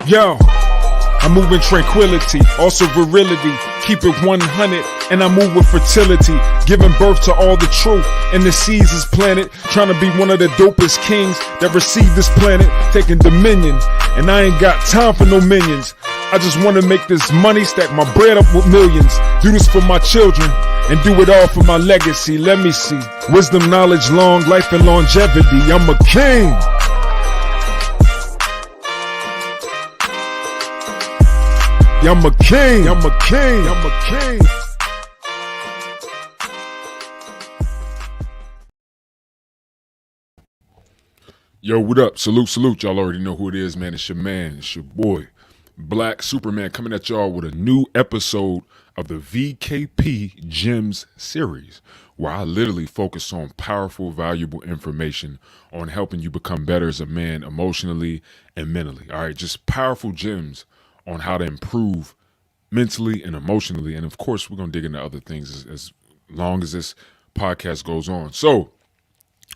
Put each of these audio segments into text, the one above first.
Yo, I move in tranquility, also virility, keep it 100, and I move with fertility, giving birth to all the truth in the seasons planet, trying to be one of the dopest kings that receive this planet, taking dominion, and I ain't got time for no minions. I just want to make this money, stack my bread up with millions, do this for my children, and do it all for my legacy. Let me see, wisdom, knowledge, long life, and longevity. I'm a king. I'm a king, I'm a king, I'm a king. Yo, what up? Salute, salute. Y'all already know who it is, man. It's your man, it's your boy, Black Superman, coming at y'all with a new episode of the VKP GEMS series, where I literally focus on powerful, valuable information on helping you become better as a man emotionally and mentally. All right, just powerful gems on how to improve mentally and emotionally. And of course, we're going to dig into other things as long as this podcast goes on. So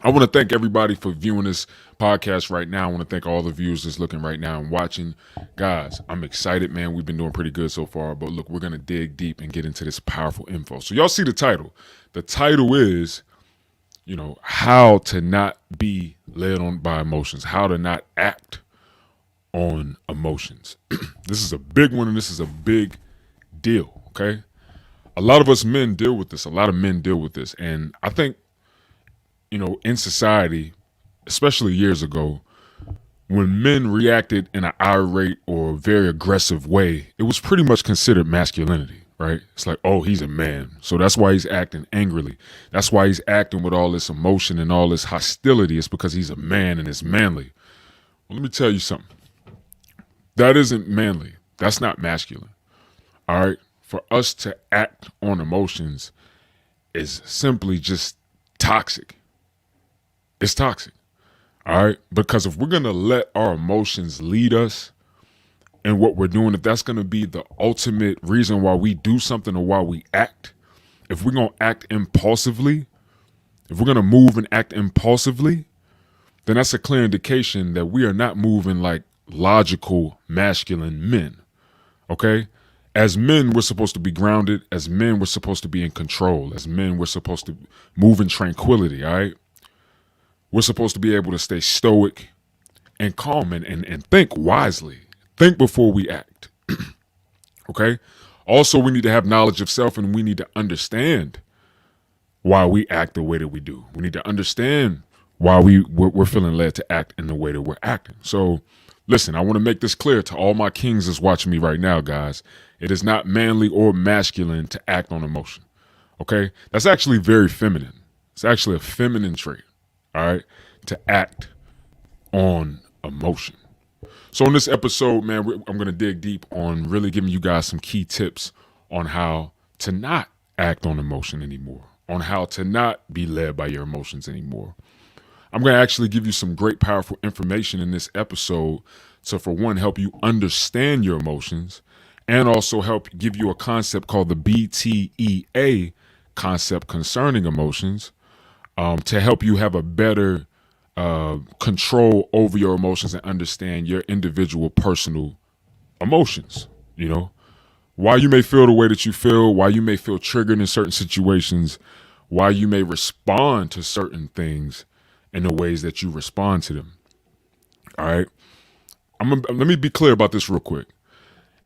I want to thank everybody for viewing this podcast right now. I want to thank all the viewers that's looking right now and watching. Guys, I'm excited, man. We've been doing pretty good so far. But look, we're going to dig deep and get into this powerful info. So y'all see the title. The title is, how to not be led on by emotions, how to not act on emotions. This is a big one, and this is a big deal, okay? A lot of us men deal with this. A lot of men deal with this. And I think, in society, especially years ago, when men reacted in an irate or very aggressive way, it was pretty much considered masculinity, right? It's like, oh, he's a man, so that's why he's acting angrily. That's why he's acting with all this emotion and all this hostility. It's because he's a man and it's manly. Well, let me tell you something. That isn't manly. That's not masculine. All right. For us to act on emotions is simply just toxic. It's toxic. All right. Because if we're going to let our emotions lead us in what we're doing, if that's going to be the ultimate reason why we do something or why we act, if we're going to act impulsively, if we're going to move and act impulsively, then that's a clear indication that we are not moving like logical masculine men. Okay? As men, we're supposed to be grounded. As men, we're supposed to be in control. As men, we're supposed to move in tranquility. All right? We're supposed to be able to stay stoic and calm and think wisely. Think before we act. Okay? Also, we need to have knowledge of self, and we need to understand why we act the way that we do. We need to understand why we're feeling led to act in the way that we're acting. So listen, I want to make this clear to all my kings that's watching me right now, guys. It is not manly or masculine to act on emotion, okay? That's actually very feminine. It's actually a feminine trait, all right, to act on emotion. So in this episode, man, I'm going to dig deep on really giving you guys some key tips on how to not act on emotion anymore, on how to not be led by your emotions anymore. I'm going to actually give you some great, powerful information in this episode to, for one, help you understand your emotions and also help give you a concept called the BTEA concept concerning emotions to help you have a better control over your emotions and understand your individual personal emotions, why you may feel the way that you feel, why you may feel triggered in certain situations, why you may respond to certain things in the ways that you respond to them. All right. Let me be clear about this real quick.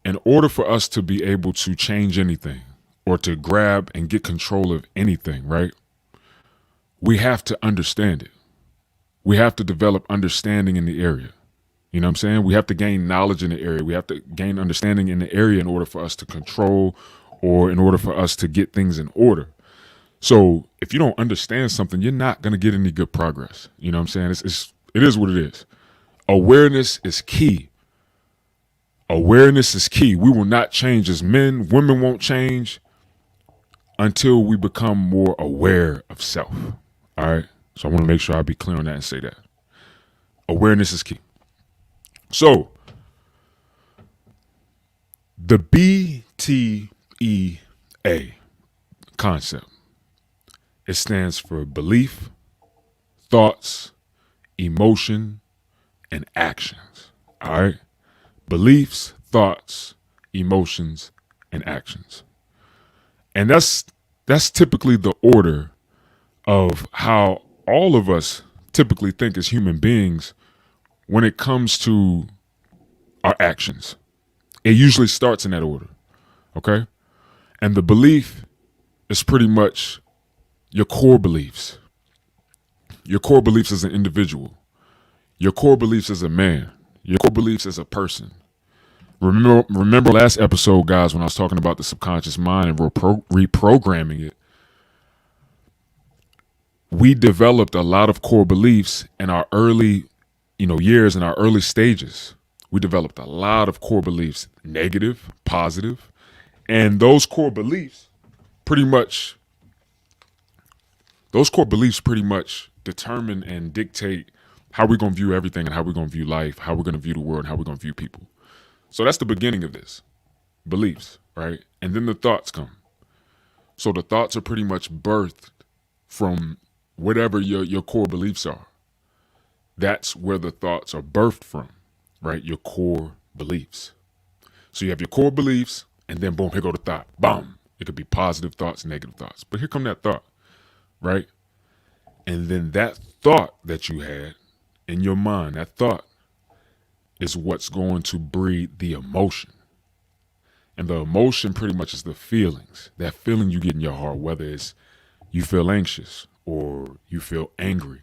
In order for us to be able to change anything or to grab and get control of anything, right, we have to understand it. We have to develop understanding in the area. You know what I'm saying? We have to gain knowledge in the area. We have to gain understanding in the area in order for us to control or in order for us to get things in order. So if you don't understand something, you're not going to get any good progress. You know what I'm saying? It is what it is. Awareness is key. Awareness is key. We will not change as men. Women won't change until we become more aware of self. All right. So I want to make sure I be clear on that and say that. Awareness is key. So the BTEA concept, it stands for belief, thoughts, emotion, and actions. All right. beliefs, thoughts, emotions, and actions. And that's typically the order of how all of us typically think as human beings when it comes to our actions. It usually starts in that order, okay? And the belief is pretty much your core beliefs. Your core beliefs as an individual. Your core beliefs as a man. Your core beliefs as a person. Remember last episode, guys, when I was talking about the subconscious mind and reprogramming it, we developed a lot of core beliefs in our early, years, in our early stages. We developed a lot of core beliefs, negative, positive, and those core beliefs pretty much determine and dictate how we're going to view everything and how we're going to view life, how we're going to view the world, and how we're going to view people. So that's the beginning of this, beliefs, right? And then the thoughts come. So the thoughts are pretty much birthed from whatever your core beliefs are. That's where the thoughts are birthed from, right? Your core beliefs. So you have your core beliefs, and then boom, here go the thought. Boom. It could be positive thoughts, negative thoughts. But here come that thought, right? And then that thought that you had in your mind, that thought is what's going to breed the emotion. And the emotion pretty much is the feelings, that feeling you get in your heart, whether it's you feel anxious or you feel angry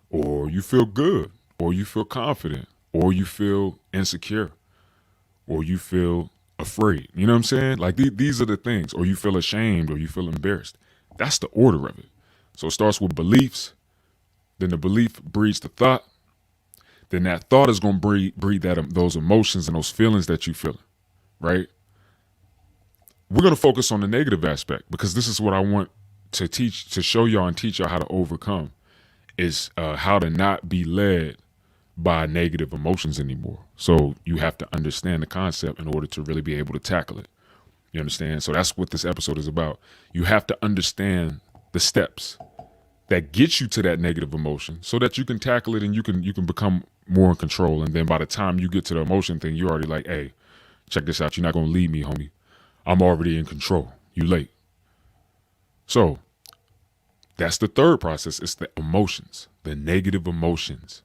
or you feel good or you feel confident or you feel insecure or you feel afraid. You know what I'm saying? Like these are the things, or you feel ashamed or you feel embarrassed. That's the order of it. So it starts with beliefs, then the belief breeds the thought, then that thought is going to breed those emotions and those feelings that you feel, right? We're going to focus on the negative aspect because this is what I want to teach, to show y'all and teach y'all how to overcome, is how to not be led by negative emotions anymore. So you have to understand the concept in order to really be able to tackle it. You understand? So that's what this episode is about. You have to understand the steps that get you to that negative emotion so that you can tackle it and you can become more in control. And then by the time you get to the emotion thing, you're already like, hey, check this out. You're not going to leave me, homie. I'm already in control. You late. So that's the third process. It's the emotions. The negative emotions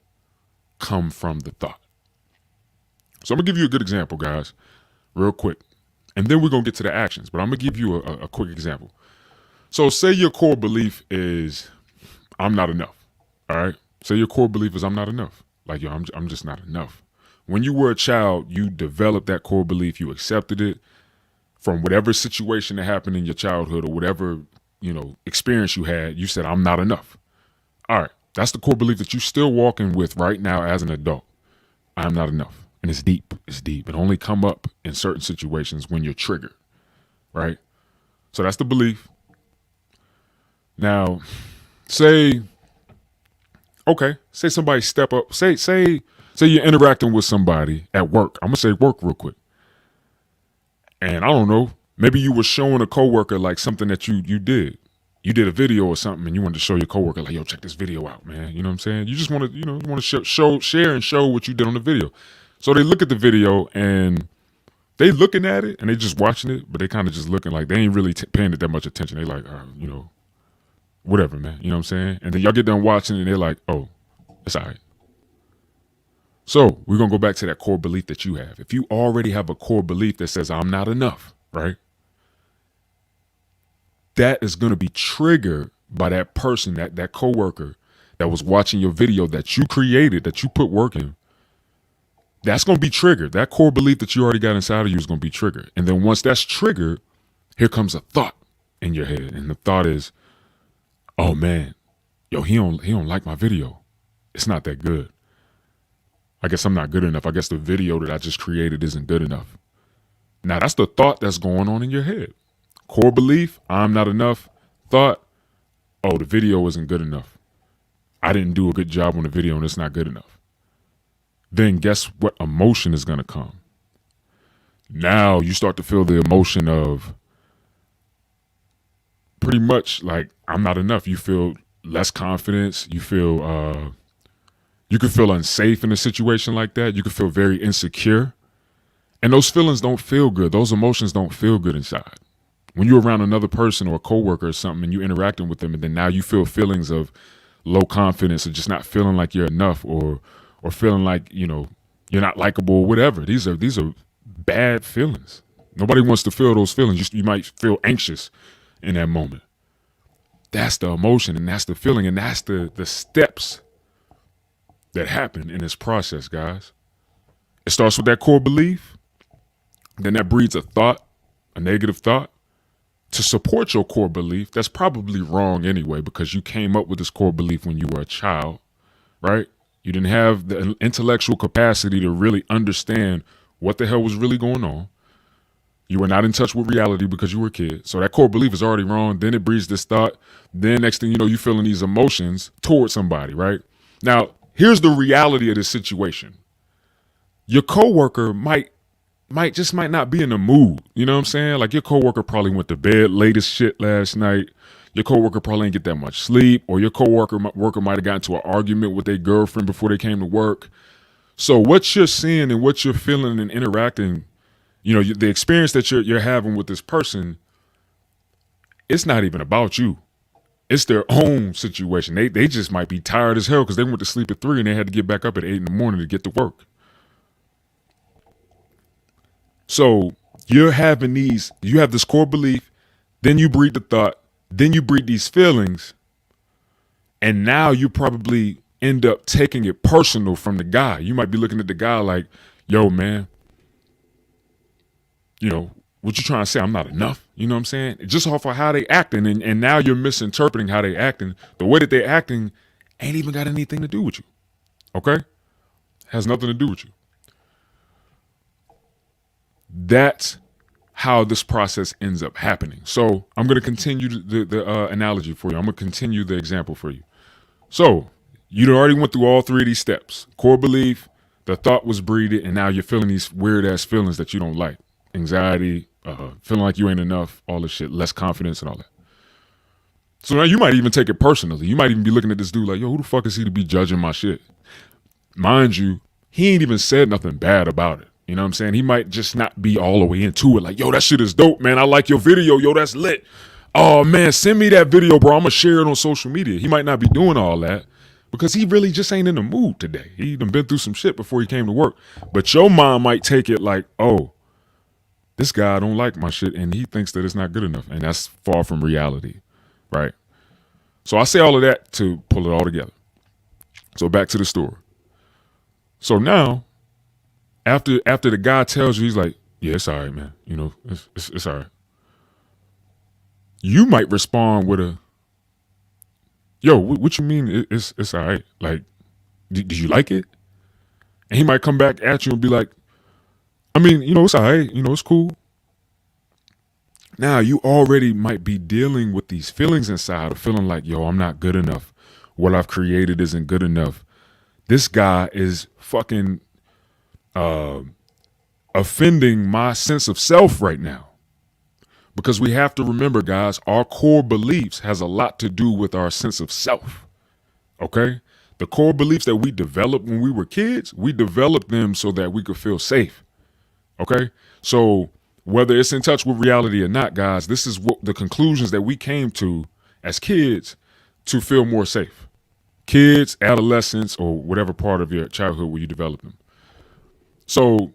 come from the thought. So I'm going to give you a good example, guys, real quick. And then we're going to get to the actions. But I'm going to give you a quick example. So say your core belief is, I'm not enough. All right? Say your core belief is, I'm not enough. Like, yo, I'm just not enough. When you were a child, you developed that core belief. You accepted it from whatever situation that happened in your childhood or whatever, experience you had. You said, I'm not enough. All right. That's the core belief that you're still walking with right now as an adult. I'm not enough. And it's deep. It's deep. It only come up in certain situations when you're triggered, right? So that's the belief. Now, say somebody step up. Say you're interacting with somebody at work. I'm going to say work real quick. And I don't know, maybe you were showing a coworker like something that you did. You did a video or something and you wanted to show your coworker like, yo, check this video out, man. You know what I'm saying? You just want to, share and show what you did on the video. So they look at the video and they looking at it and they just watching it, but they kind of just looking like they ain't really paying it that much attention. They like, whatever, man. You know what I'm saying? And then y'all get done watching it and they're like, oh, it's all right. So we're going to go back to that core belief that you have. If you already have a core belief that says I'm not enough, right? That is going to be triggered by that person, that coworker that was watching your video that you created, that you put work in. That's going to be triggered. That core belief that you already got inside of you is going to be triggered. And then once that's triggered, here comes a thought in your head. And the thought is, oh man, yo, he don't like my video. It's not that good. I guess I'm not good enough. I guess the video that I just created isn't good enough. Now that's the thought that's going on in your head. Core belief, I'm not enough. Thought, oh, the video isn't good enough. I didn't do a good job on the video and it's not good enough. Then guess what emotion is going to come? Now you start to feel the emotion of pretty much like, I'm not enough. You feel less confidence. You feel, you could feel unsafe in a situation like that. You could feel very insecure. And those feelings don't feel good. Those emotions don't feel good inside. When you're around another person or a coworker or something and you're interacting with them, and then now you feel feelings of low confidence or just not feeling like you're enough, or feeling like, you're not likable or whatever. These are bad feelings. Nobody wants to feel those feelings. You might feel anxious in that moment. That's the emotion, and that's the feeling, and that's the steps that happen in this process, guys. It starts with that core belief. Then that breeds a thought, a negative thought, to support your core belief. That's probably wrong anyway, because you came up with this core belief when you were a child, right? You didn't have the intellectual capacity to really understand what the hell was really going on. You were not in touch with reality because you were a kid. So that core belief is already wrong. Then it breeds this thought. Then next thing you know, you're feeling these emotions towards somebody, right? Now, here's the reality of this situation. Your coworker might not be in the mood. You know what I'm saying? Like, your coworker probably went to bed late as shit last night. Your coworker probably didn't get that much sleep, or your coworker might have gotten into an argument with their girlfriend before they came to work. So what you're seeing and what you're feeling and interacting, the experience that you're having with this person, it's not even about you. It's their own situation. They just might be tired as hell because they went to sleep at 3 and they had to get back up at 8 in the morning to get to work. So you have this core belief, then you breed the thought, then you breed these feelings, and now you probably end up taking it personal from the guy. You might be looking at the guy like, yo, man, what you trying to say? I'm not enough. You know what I'm saying? Just off of how they acting, and now you're misinterpreting how they acting. The way that they acting ain't even got anything to do with you. Okay? Has nothing to do with you. That's how this process ends up happening. So I'm going to continue the analogy for you. I'm going to continue the example for you. So you already went through all 3 of these steps. Core belief, the thought was breeded, and now you're feeling these weird ass feelings that you don't like. Anxiety, feeling like you ain't enough, all this shit, less confidence and all that. So now you might even take it personally. You might even be looking at this dude like, yo, who the fuck is he to be judging my shit? Mind you, he ain't even said nothing bad about it. You know what I'm saying? He might just not be all the way into it. Like, yo, that shit is dope, man. I like your video. Yo, that's lit. Oh, man, send me that video, bro. I'm going to share it on social media. He might not be doing all that because he really just ain't in the mood today. He done been through some shit before he came to work. But your mom might take it like, oh, this guy don't like my shit and he thinks that it's not good enough. And that's far from reality, right? So I say all of that to pull it all together. So back to the story. So now, after the guy tells you, he's like, yeah, it's all right, man. It's all right. You might respond with a, yo, what you mean it's all right? Like, do you like it? And he might come back at you and be like, I mean, it's all right. It's cool. Now you already might be dealing with these feelings inside of feeling like, yo, I'm not good enough. What I've created isn't good enough. This guy is fucking offending my sense of self right now. Because we have to remember, guys, our core beliefs has a lot to do with our sense of self. Okay? The core beliefs that we developed when we were kids, we developed them so that we could feel safe. Okay? So whether it's in touch with reality or not, guys, this is what the conclusions that we came to as kids to feel more safe. Kids, adolescents, or whatever part of your childhood where you develop them. So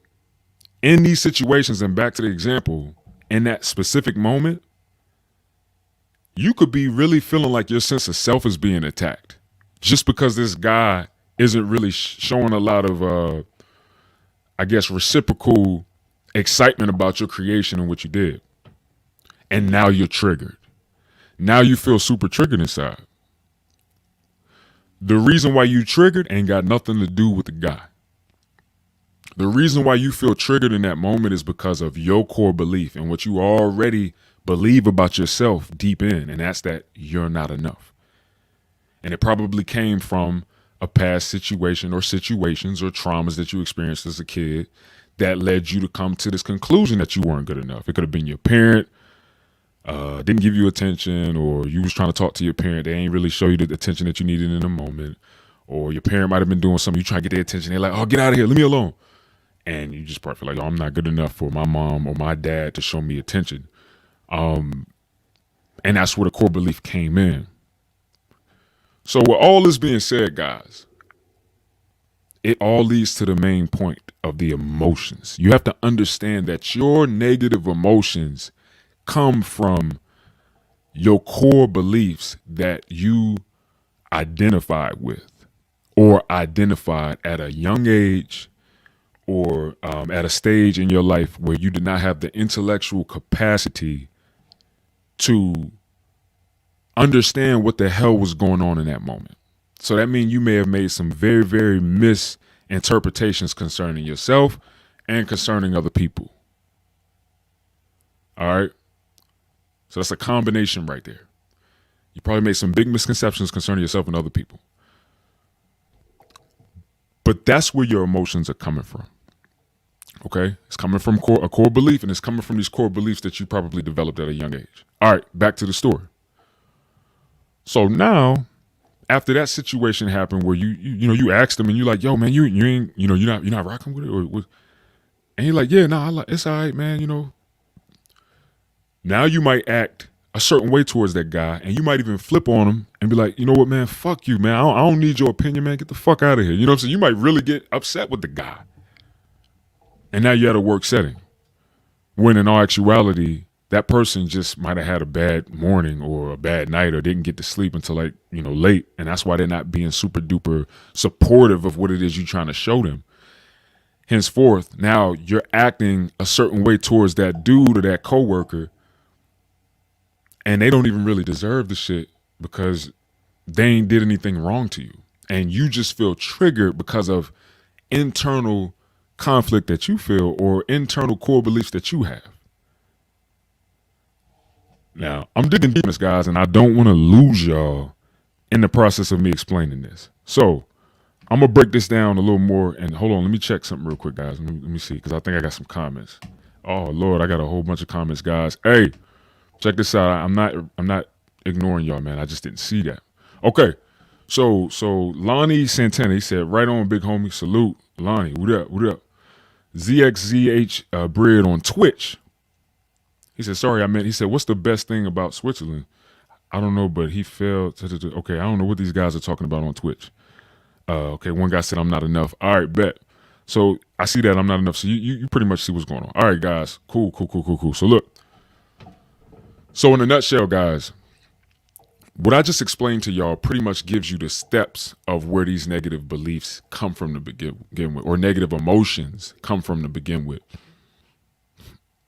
in these situations, and back to the example, in that specific moment, you could be really feeling like your sense of self is being attacked just because this guy isn't really showing a lot of, reciprocal excitement about your creation and what you did. And now you're triggered. Now you feel super triggered inside. The reason why you triggered ain't got nothing to do with the guy. The reason why you feel triggered in that moment is because of your core belief and what you already believe about yourself deep in, and that's that you're not enough. And it probably came from a past situation or situations or traumas that you experienced as a kid that led you to come to this conclusion that you weren't good enough. It could have been your parent didn't give you attention, or you was trying to talk to your parent. They ain't really show you the attention that you needed in the moment. Or your parent might have been doing something. You try to get their attention. They're like, oh, get out of here. Leave me alone. and you just probably feel like, oh, I'm not good enough for my mom or my dad to show me attention. And that's where the core belief came in. So with all this being said, guys, it all leads to the main point of the emotions. You have to understand that your negative emotions come from your core beliefs that you identified with or identified at a young age or at a stage in your life where you did not have the intellectual capacity to understand what the hell was going on in that moment. So that means you may have made some very, very misinterpretations concerning yourself and concerning other people. All right. So that's a combination right there. You probably made some big misconceptions concerning yourself and other people. But that's where your emotions are coming from. Okay? It's coming from a core belief, and it's coming from these core beliefs that you probably developed at a young age. All right, back to the story. So now, after that situation happened where you asked him and you're like, yo, man, you ain't, you're not rocking with it? Or what? And he's like, yeah, no, it's all right, man, Now you might act a certain way towards that guy, and you might even flip on him and be like, you know what, man, fuck you, man. I don't need your opinion, man. Get the fuck out of here. You know what I'm saying? You might really get upset with the guy. And now you're at a work setting. When in all actuality, that person just might have had a bad morning or a bad night or didn't get to sleep until late. And that's why they're not being super duper supportive of what it is you're trying to show them. Henceforth, now you're acting a certain way towards that dude or that coworker, and they don't even really deserve the shit because they ain't did anything wrong to you. And you just feel triggered because of internal conflict that you feel or internal core beliefs that you have. Now, I'm digging deep in this, guys, and I don't want to lose y'all in the process of me explaining this. So I'm going to break this down a little more. And hold on, let me check something real quick, guys. Let me see, because I think I got some comments. Oh, Lord, I got a whole bunch of comments, guys. Hey, check this out. I'm not ignoring y'all, man. I just didn't see that. Okay. So Lonnie Santana, he said, right on, big homie. Salute. Lonnie, what up? ZXZH Bread on Twitch. He said, he said, what's the best thing about Switzerland? I don't know, but he failed. Okay, I don't know what these guys are talking about on Twitch. Okay, one guy said, I'm not enough. All right, bet. So I see that I'm not enough. So you pretty much see what's going on. All right, guys. Cool. So look. So in a nutshell, guys, what I just explained to y'all pretty much gives you the steps of where these negative beliefs come from to begin with, or negative emotions come from to begin with.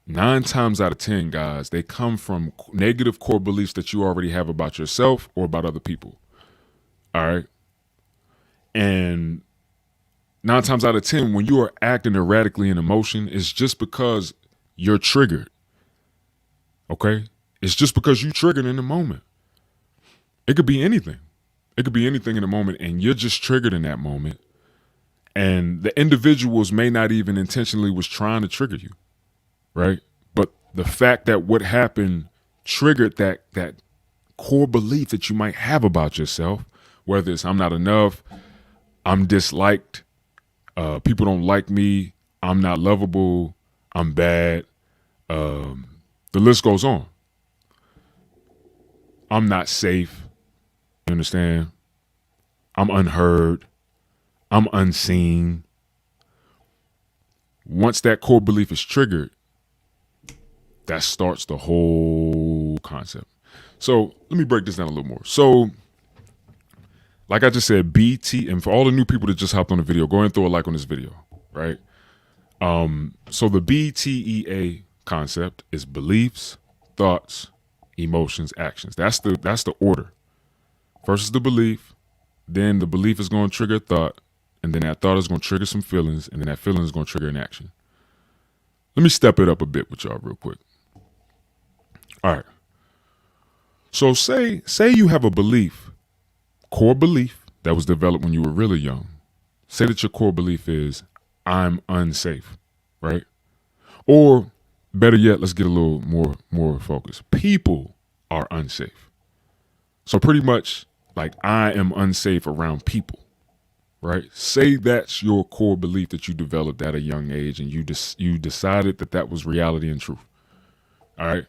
9 times out of 10, guys, they come from negative core beliefs that you already have about yourself or about other people. All right. And 9 times out of 10, when you are acting erratically in emotion, it's just because you're triggered. Okay. It's just because you triggered in the moment. It could be anything. It could be anything in the moment, and you're just triggered in that moment. And the individuals may not even intentionally was trying to trigger you, right? But the fact that what happened triggered that core belief that you might have about yourself, whether it's I'm not enough, I'm disliked, people don't like me, I'm not lovable, I'm bad, the list goes on. I'm not safe. You understand? I'm unheard. I'm unseen. Once that core belief is triggered, that starts the whole concept. So let me break this down a little more. So, like I just said, and for all the new people that just hopped on the video, go ahead and throw a like on this video, right? So the BTEA concept is beliefs, thoughts, emotions, actions. That's the order. First is the belief, then the belief is going to trigger a thought, and then that thought is going to trigger some feelings, and then that feeling is going to trigger an action. Let me step it up a bit with y'all real quick. All right. So say you have a belief, core belief that was developed when you were really young. Say that your core belief is, I'm unsafe, right? Or better yet, let's get a little more focused. People are unsafe. So pretty much like I am unsafe around people, right? Say that's your core belief that you developed at a young age, and you decided that that was reality and truth. All right.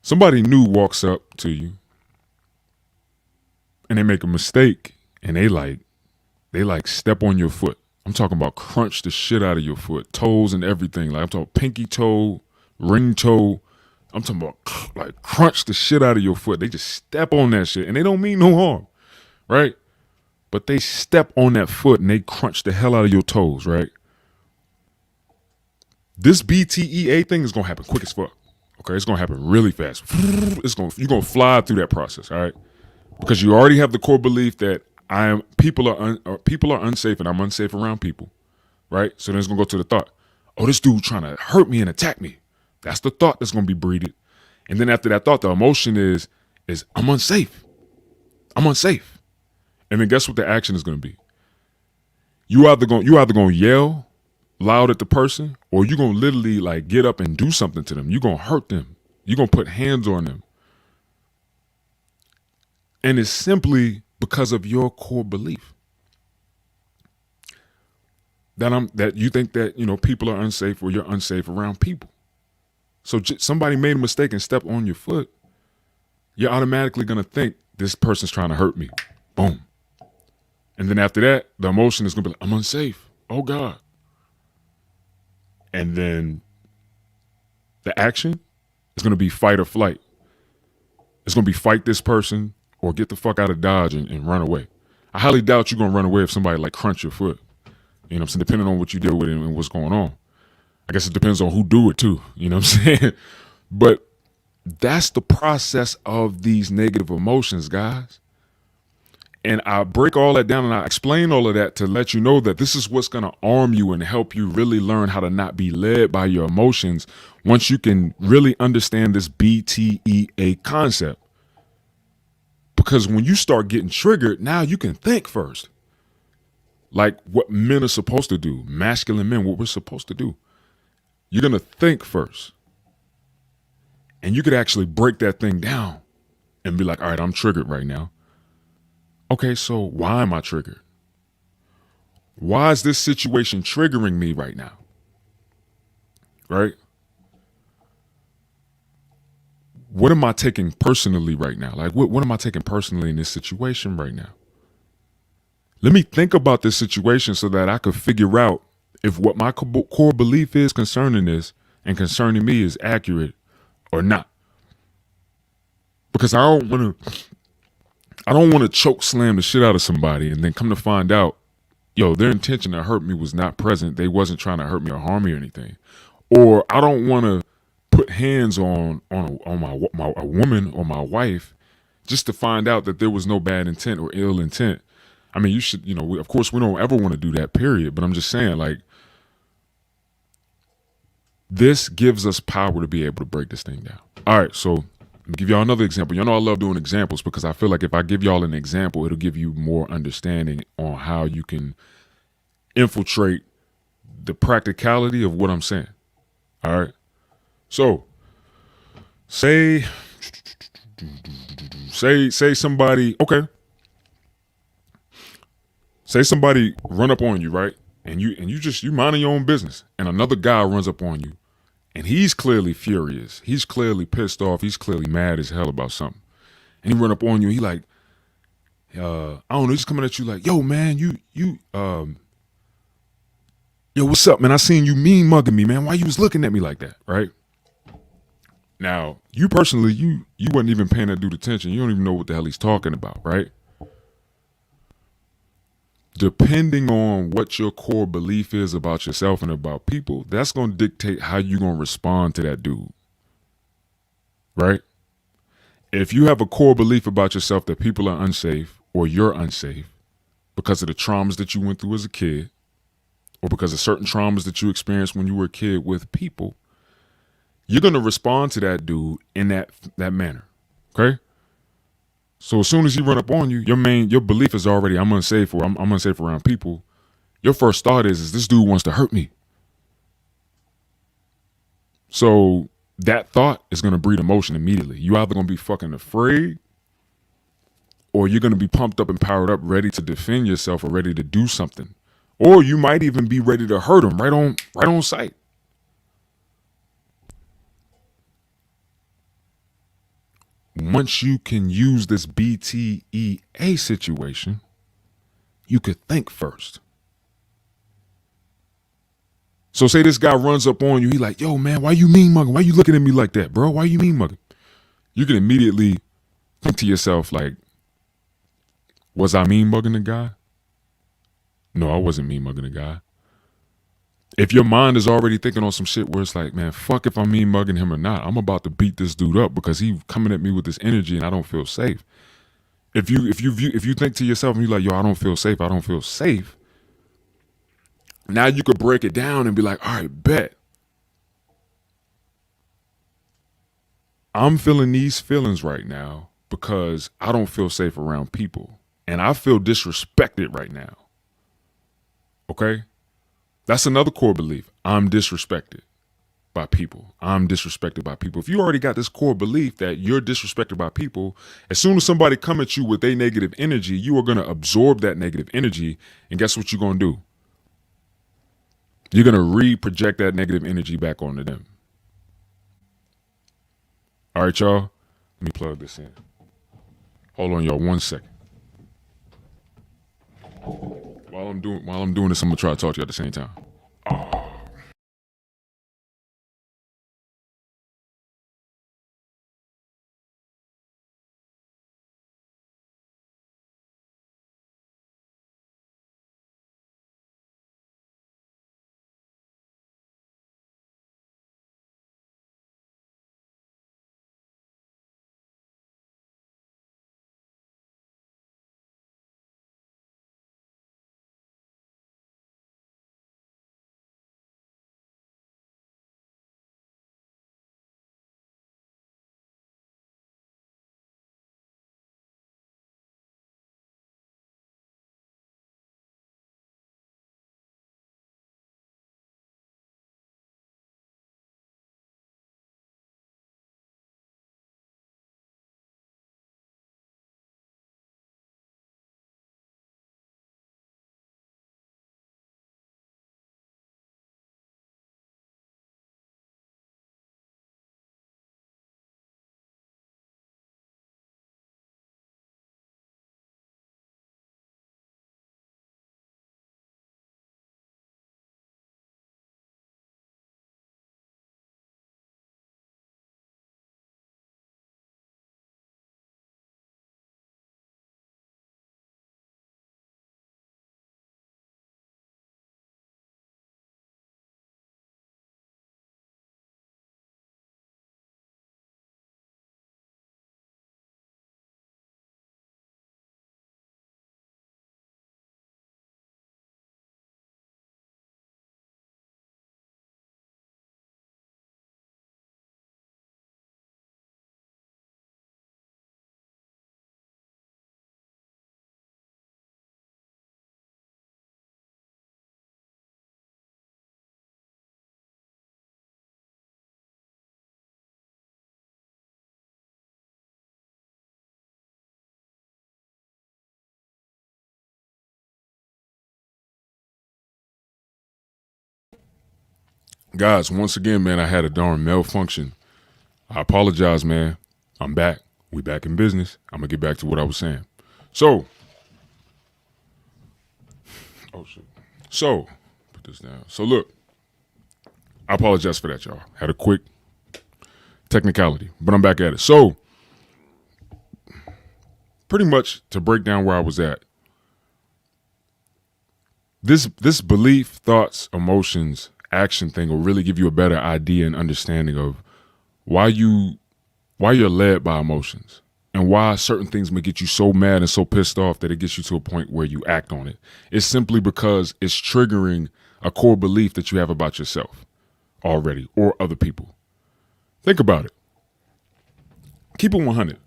Somebody new walks up to you and they make a mistake and they like step on your foot. I'm talking about crunch the shit out of your foot, toes and everything. Like I'm talking pinky toe, ring toe. I'm talking about like crunch the shit out of your foot. They just step on that shit and they don't mean no harm, right? But they step on that foot and they crunch the hell out of your toes, right? This BTEA thing is gonna happen quick as fuck. Okay, it's gonna happen really fast. You're gonna fly through that process, all right? Because you already have the core belief that people are unsafe and I'm unsafe around people, right? So then it's gonna go to the thought, oh, this dude trying to hurt me and attack me. That's the thought that's gonna be breeded, and then after that thought, the emotion is I'm unsafe, and then guess what the action is gonna be? You either gonna yell loud at the person, or you gonna literally like get up and do something to them. You gonna hurt them. You gonna put hands on them. And it's simply because of your core belief that you think that people are unsafe or you're unsafe around people. So somebody made a mistake and stepped on your foot, you're automatically gonna think this person's trying to hurt me. Boom. And then after that, the emotion is gonna be like, I'm unsafe. Oh God. And then the action is gonna be fight or flight. It's gonna be fight this person or get the fuck out of Dodge and run away. I highly doubt you're gonna run away if somebody like crunch your foot. You know what I'm saying? Depending on what you deal with and what's going on. I guess it depends on who do it too. You know what I'm saying? But that's the process of these negative emotions, guys. And I break all that down and I explain all of that to let you know that this is what's going to arm you and help you really learn how to not be led by your emotions once you can really understand this BTEA concept. Because when you start getting triggered, now you can think first. Like what men are supposed to do, masculine men, what we're supposed to do. You're going to think first. And you could actually break that thing down and be like, all right, I'm triggered right now. Okay, so why am I triggered? Why is this situation triggering me right now? Right? What am I taking personally right now? Like, what am I taking personally in this situation right now? Let me think about this situation so that I could figure out if what my core belief is concerning this and concerning me is accurate or not. Because I don't want to choke slam the shit out of somebody and then come to find out, their intention to hurt me was not present. They wasn't trying to hurt me or harm me or anything. Or I don't want to put hands on a woman or my wife just to find out that there was no bad intent or ill intent. I mean, you should, of course we don't ever want to do that, period. But I'm just saying, like, this gives us power to be able to break this thing down. All right, so let me give y'all another example. Y'all know I love doing examples because I feel like if I give y'all an example, it'll give you more understanding on how you can infiltrate the practicality of what I'm saying. All right. So say somebody, okay. Say somebody run up on you, right? And you minding your own business, and another guy runs up on you, and he's clearly furious. He's clearly pissed off. He's clearly mad as hell about something. And he run up on you. He like, I don't know. He's coming at you like, yo, man, yo, what's up, man? I seen you mean mugging me, man. Why you was looking at me like that, right? Now, you personally, you wasn't even paying that dude attention. You don't even know what the hell he's talking about, right? Depending on what your core belief is about yourself and about people, that's going to dictate how you're going to respond to that dude. Right? If you have a core belief about yourself that people are unsafe or you're unsafe because of the traumas that you went through as a kid or because of certain traumas that you experienced when you were a kid with people, you're going to respond to that dude in that manner. Okay? So as soon as he run up on you, your belief is already, I'm unsafe or I'm unsafe around people. Your first thought is this dude wants to hurt me. So that thought is going to breed emotion immediately. You either going to be fucking afraid or you're going to be pumped up and powered up, ready to defend yourself or ready to do something. Or you might even be ready to hurt them right on sight. Once you can use this BTEA situation, you could think first. So say this guy runs up on you. He like, yo, man, why you mean mugging? Why you looking at me like that, bro? Why you mean mugging? You can immediately think to yourself like, was I mean mugging the guy? No, I wasn't mean mugging the guy. If your mind is already thinking on some shit where it's like, man, fuck if I'm mean mugging him or not. I'm about to beat this dude up because he's coming at me with this energy and I don't feel safe. If you think to yourself and you're like, yo, I don't feel safe. I don't feel safe. Now you could break it down and be like, all right, bet. I'm feeling these feelings right now because I don't feel safe around people. And I feel disrespected right now. Okay? That's another core belief. I'm disrespected by people. I'm disrespected by people. If you already got this core belief that you're disrespected by people, as soon as somebody come at you with a negative energy, you are going to absorb that negative energy. And guess what you're going to do? You're going to re-project that negative energy back onto them. All right, y'all. Let me plug this in. Hold on, y'all, 1 second. While I'm doing this, I'm gonna try to talk to you at the same time. Guys, once again, man, I had a darn malfunction. I apologize, man. I'm back. We back in business. I'm gonna get back to what I was saying. So, put this down. So look, I apologize for that, y'all. Had a quick technicality, but I'm back at it. So, pretty much to break down where I was at, this belief, thoughts, emotions, action thing will really give you a better idea and understanding of why you're led by emotions and why certain things may get you so mad and so pissed off that it gets you to a point where you act on it. It's simply because it's triggering a core belief that you have about yourself already or other people. Think about it. Keep it 100.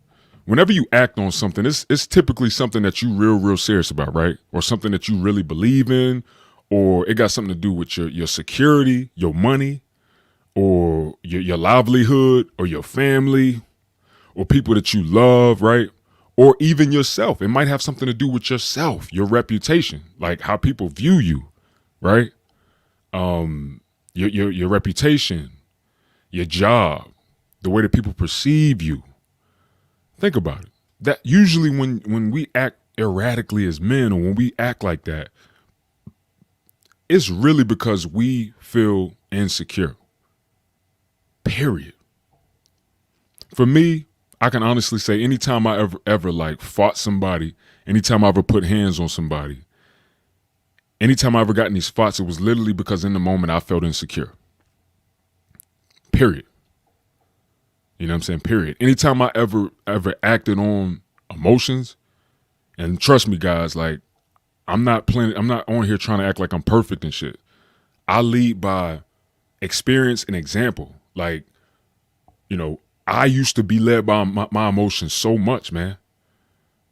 Whenever you act on something, it's typically something that you real serious about, right? Or something that you really believe in, or it got something to do with your security, your money, or your livelihood, or your family, or people that you love, right? or even yourself. It might have something to do with yourself, your reputation, like how people view you, right? Your reputation, your job, the way that people perceive you. Think about it. That usually when we act erratically as men, or when we act like that, it's really because we feel insecure. Period. For me, I can honestly say anytime I ever like fought somebody, anytime I ever put hands on somebody, anytime I ever got in these fights, it was literally because in the moment I felt insecure. Period. You know what I'm saying? Period. Anytime I ever acted on emotions, and trust me, guys, like I'm not on here trying to act like I'm perfect and shit. I lead by experience and example. Like, you know, I used to be led by my emotions so much, man,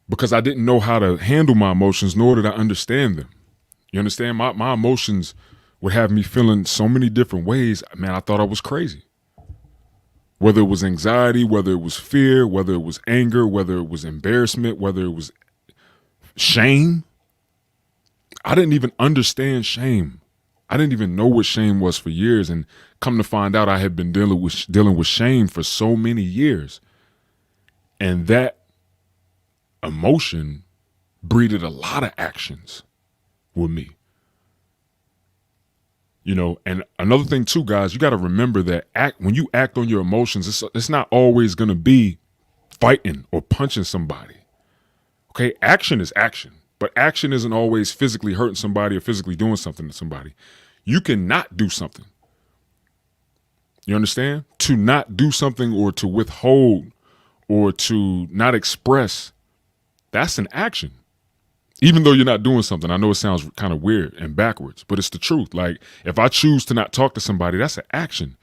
because I didn't know how to handle my emotions, nor did I understand them. You understand? My emotions would have me feeling so many different ways. Man, I thought I was crazy. Whether it was anxiety, whether it was fear, whether it was anger, whether it was embarrassment, whether it was shame. I didn't even understand shame. I didn't even know what shame was for years. And come to find out, I had been dealing with shame for so many years. And that emotion breeded a lot of actions with me. You know, and another thing too, guys, you got to remember that when you act on your emotions, it's not always going to be fighting or punching somebody. Okay, action is action, but action isn't always physically hurting somebody or physically doing something to somebody. You can not do something. You understand? To not do something, or to withhold, or to not express, that's an action. Even though you're not doing something. I know it sounds kind of weird and backwards, but it's the truth. Like if I choose to not talk to somebody, that's an action.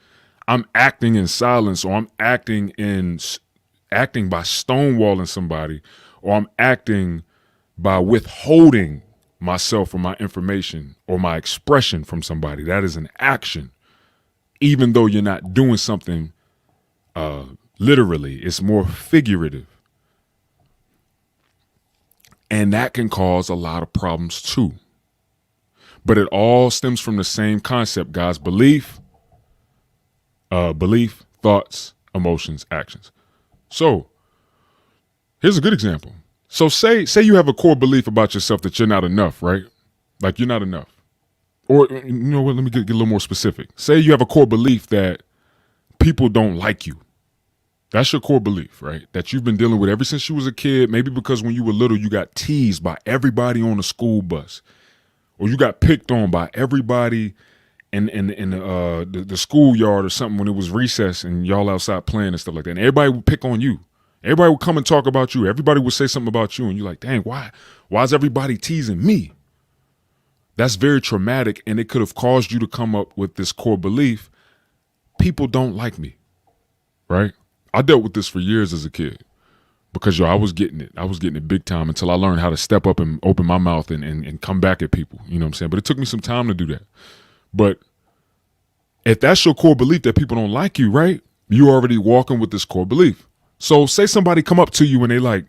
I'm acting in silence, or I'm acting by stonewalling somebody, or I'm acting by withholding myself or my information or my expression from somebody. That is an action. Even though you're not doing something literally, it's more figurative. And that can cause a lot of problems too. But it all stems from the same concept, guys. Belief, thoughts, emotions, actions. So here's a good example. So say you have a core belief about yourself that you're not enough, right? Like you're not enough. Or, you know what, let me get a little more specific. Say you have a core belief that people don't like you. That's your core belief, right? That you've been dealing with ever since you was a kid. Maybe because when you were little, you got teased by everybody on the school bus, or you got picked on by everybody in the schoolyard or something when it was recess and y'all outside playing and stuff like that. And everybody would pick on you. Everybody would come and talk about you. Everybody would say something about you, and you're like, dang, why is everybody teasing me? That's very traumatic, and it could have caused you to come up with this core belief: people don't like me, right? I dealt with this for years as a kid because, I was getting it. I was getting it big time until I learned how to step up and open my mouth and come back at people. You know what I'm saying? But it took me some time to do that. But if that's your core belief that people don't like you, right? You're already walking with this core belief. So say somebody come up to you and they like,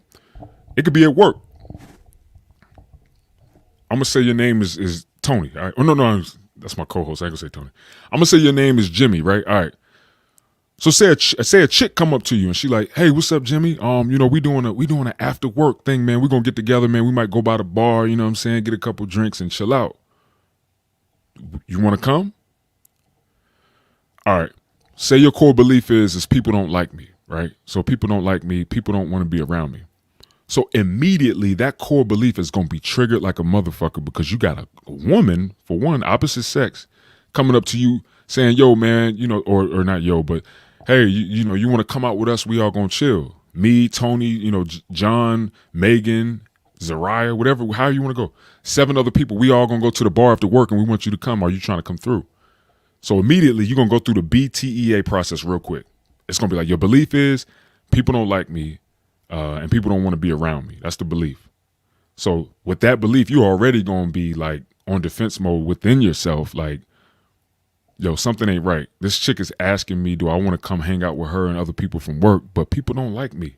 it could be at work. I'm going to say your name is Tony. All right? Oh, no, that's my co-host. I ain't going to say Tony. I'm going to say your name is Jimmy, right? All right. So say a chick come up to you and she like, hey, what's up, Jimmy? We doing an after work thing, man. We're gonna get together, man. We might go by the bar, you know what I'm saying, get a couple drinks and chill out. You wanna come? All right. Say your core belief is people don't like me, right? So people don't like me, people don't want to be around me. So immediately that core belief is gonna be triggered like a motherfucker, because you got a woman, for one, opposite sex, coming up to you saying, yo, man, or not yo, but hey, you want to come out with us? We all gonna chill. Me, Tony, John, Megan, Zariah, whatever, however you want to go. 7 other people. We all gonna go to the bar after work, and we want you to come. Are you trying to come through? So immediately you're gonna go through the BTEA process real quick. It's gonna be like, your belief is people don't like me, and people don't want to be around me. That's the belief. So with that belief, you're already gonna be like on defense mode within yourself, like, yo, something ain't right. This chick is asking me, do I want to come hang out with her and other people from work, but people don't like me.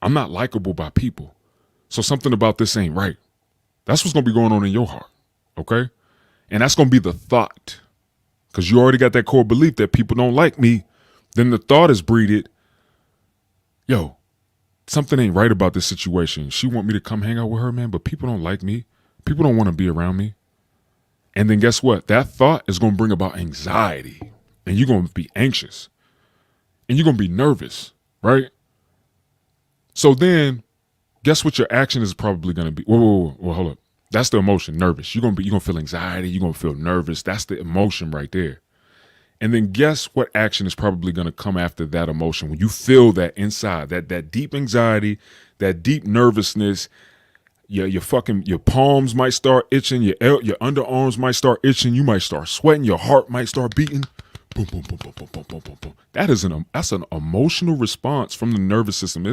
I'm not likable by people. So something about this ain't right. That's what's going to be going on in your heart. Okay. And that's going to be the thought, because you already got that core belief that people don't like me. Then the thought is breeded, yo, something ain't right about this situation. She want me to come hang out with her, man, but people don't like me. People don't want to be around me. And then guess what? That thought is going to bring about anxiety, and you're going to be anxious, and you're going to be nervous, right? So then guess what your action is probably going to be? Whoa, hold up. That's the emotion, nervous. You're going to feel anxiety. You're going to feel nervous. That's the emotion right there. And then guess what action is probably going to come after that emotion? When you feel that inside, that deep anxiety, that deep nervousness, your palms might start itching, your underarms might start itching, you might start sweating, your heart might start beating. Boom, boom, boom, boom, boom, boom, boom, boom, boom. That's an emotional response from the nervous system.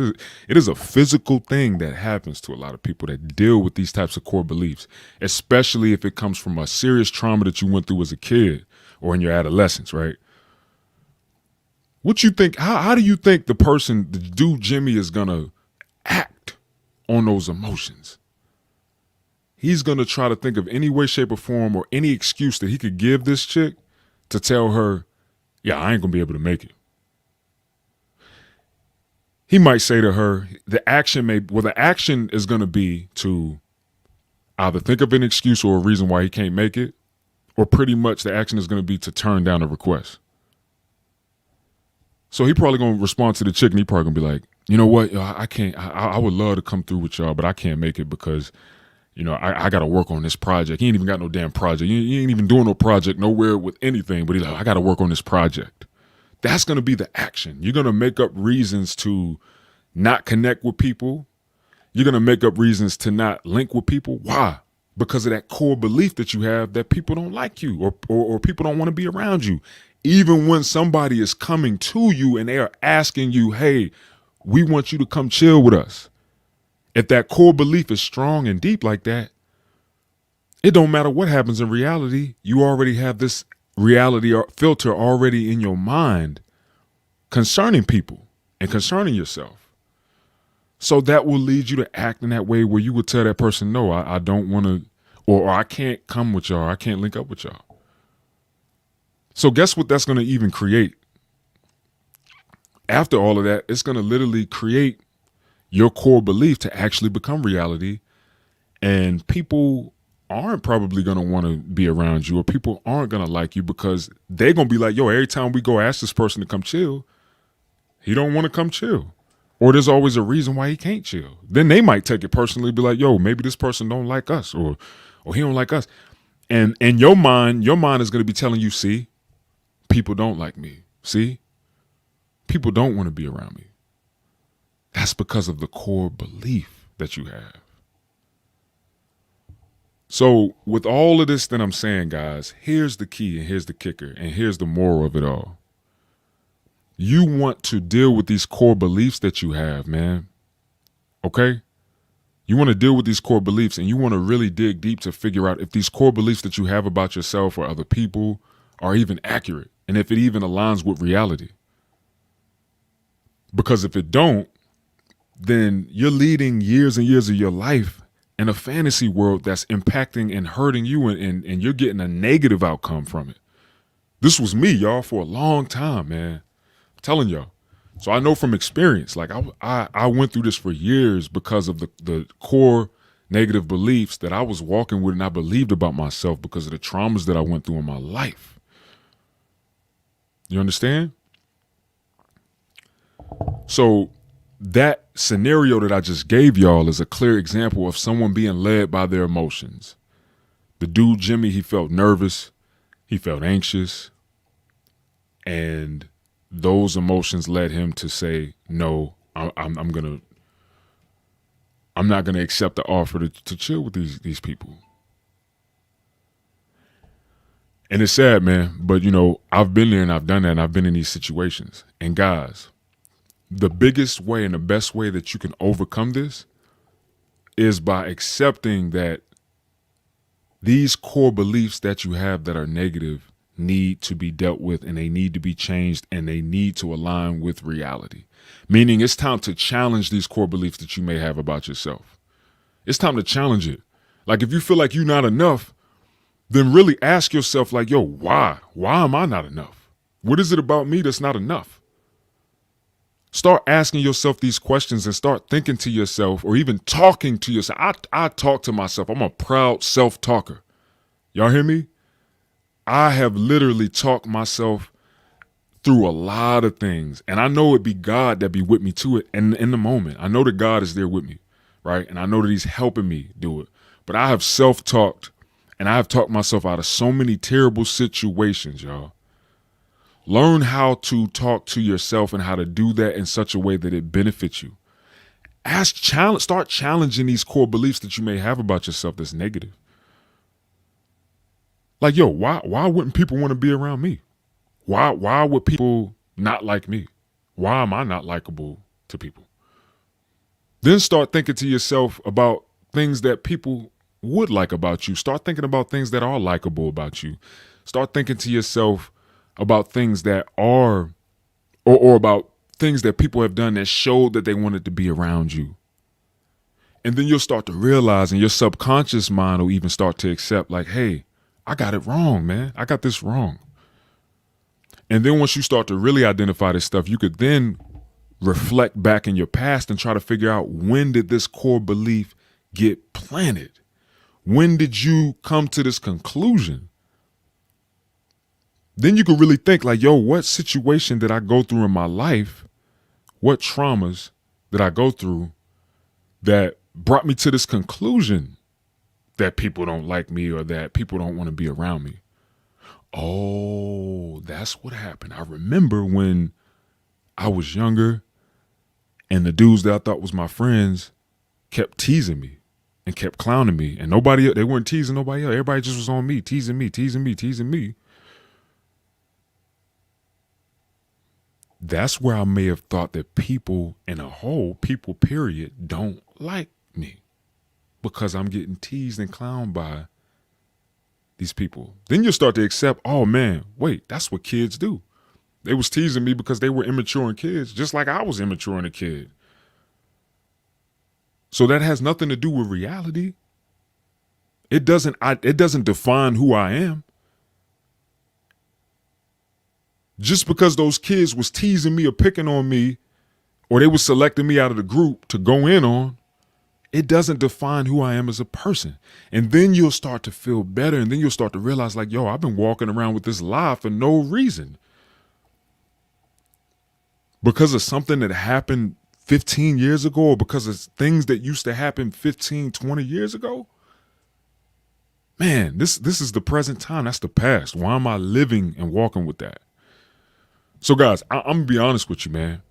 It is a physical thing that happens to a lot of people that deal with these types of core beliefs, especially if it comes from a serious trauma that you went through as a kid or in your adolescence, right? What you think? How do you think the dude Jimmy, is gonna act on those emotions? He's gonna try to think of any way, shape, or form, or any excuse that he could give this chick to tell her, yeah, I ain't gonna be able to make it. He might say to her, the action is gonna be to either think of an excuse or a reason why he can't make it, or pretty much the action is gonna be to turn down a request. So he probably gonna respond to the chick, and he probably gonna be like, you know what, I can't. I would love to come through with y'all, but I can't make it because, I got to work on this project. He ain't even got no damn project. He ain't even doing no project nowhere with anything, but he's like, I got to work on this project. That's going to be the action. You're going to make up reasons to not connect with people. You're going to make up reasons to not link with people. Why? Because of that core belief that you have that people don't like you or people don't want to be around you. Even when somebody is coming to you and they are asking you, hey, we want you to come chill with us. If that core belief is strong and deep like that, it don't matter what happens in reality. You already have this reality filter already in your mind concerning people and concerning yourself. So that will lead you to act in that way where you would tell that person, no, I don't want to, or I can't come with y'all. I can't link up with y'all. So guess what that's going to even create? After all of that, it's going to literally create your core belief to actually become reality, and people aren't probably going to want to be around you, or people aren't going to like you because they're going to be like, yo, every time we go ask this person to come chill, he don't want to come chill, or there's always a reason why he can't chill. Then they might take it personally, be like, yo, maybe this person don't like us, or he don't like us. And your mind is going to be telling you, see, people don't like me. See, people don't want to be around me. That's because of the core belief that you have. So with all of this that I'm saying, guys, here's the key and here's the kicker and here's the moral of it all. You want to deal with these core beliefs that you have, man. Okay? You want to deal with these core beliefs, and you want to really dig deep to figure out if these core beliefs that you have about yourself or other people are even accurate, and if it even aligns with reality. Because if it don't, then you're leading years and years of your life in a fantasy world that's impacting and hurting you, and you're getting a negative outcome from it. This was me, y'all, for a long time, man. I'm telling y'all. So I know from experience, like I went through this for years because of the core negative beliefs that I was walking with and I believed about myself because of the traumas that I went through in my life. You understand? So that scenario that I just gave y'all is a clear example of someone being led by their emotions. The dude, Jimmy, he felt nervous. He felt anxious. And those emotions led him to say, no, I'm not going to accept the offer to chill with these people. And it's sad, man. But, I've been there and I've done that and I've been in these situations. And guys, the biggest way and the best way that you can overcome this is by accepting that these core beliefs that you have that are negative need to be dealt with, and they need to be changed, and they need to align with reality. Meaning it's time to challenge these core beliefs that you may have about yourself. It's time to challenge it. Like if you feel like you're not enough, then really ask yourself like, yo, why? Why am I not enough? What is it about me that's not enough? Start asking yourself these questions and start thinking to yourself or even talking to yourself. I talk to myself. I'm a proud self-talker. Y'all hear me? I have literally talked myself through a lot of things. And I know it be God that be with me to it. And in the moment, I know that God is there with me, right? And I know that he's helping me do it. But I have self-talked and I have talked myself out of so many terrible situations, y'all. Learn how to talk to yourself and how to do that in such a way that it benefits you. Start challenging these core beliefs that you may have about yourself that's negative. Like, yo, why wouldn't people want to be around me? Why would people not like me? Why am I not likable to people? Then start thinking to yourself about things that people would like about you. Start thinking about things that are likable about you. Start thinking to yourself about things that are, or about things that people have done that showed that they wanted to be around you. And then you'll start to realize, and your subconscious mind will even start to accept like, hey, I got it wrong, man. I got this wrong. And then once you start to really identify this stuff, you could then reflect back in your past and try to figure out, when did this core belief get planted? When did you come to this conclusion? Then you can really think like, yo, what situation did I go through in my life? What traumas did I go through that brought me to this conclusion that people don't like me or that people don't want to be around me? Oh, that's what happened. I remember when I was younger and the dudes that I thought was my friends kept teasing me and kept clowning me, and they weren't teasing nobody else. Everybody just was on me, teasing me, teasing me, teasing me. That's where I may have thought that people in a whole, people period, don't like me because I'm getting teased and clowned by these people. Then you'll start to accept, oh man, wait, that's what kids do. They was teasing me because they were immature and kids, just like I was immature and a kid. So that has nothing to do with reality. It doesn't define who I am. Just because those kids was teasing me or picking on me, or they was selecting me out of the group to go in on, it doesn't define who I am as a person. And then you'll start to feel better. And then you'll start to realize like, yo, I've been walking around with this lie for no reason. Because of something that happened 15 years ago, or because of things that used to happen 15, 20 years ago. Man, this is the present time. That's the past. Why am I living and walking with that? So guys, I'm gonna be honest with you, man.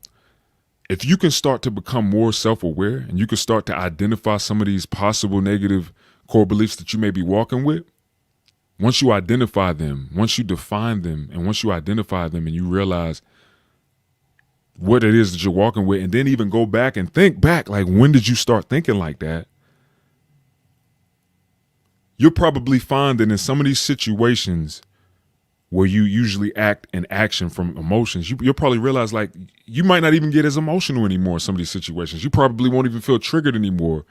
If you can start to become more self-aware and you can start to identify some of these possible negative core beliefs that you may be walking with, once you identify them, once you define them, and once you identify them and you realize what it is that you're walking with, and then even go back and think back, like, when did you start thinking like that? You'll probably find that in some of these situations where you usually act in action from emotions, you'll probably realize like you might not even get as emotional anymore in some of these situations. You probably won't even feel triggered anymore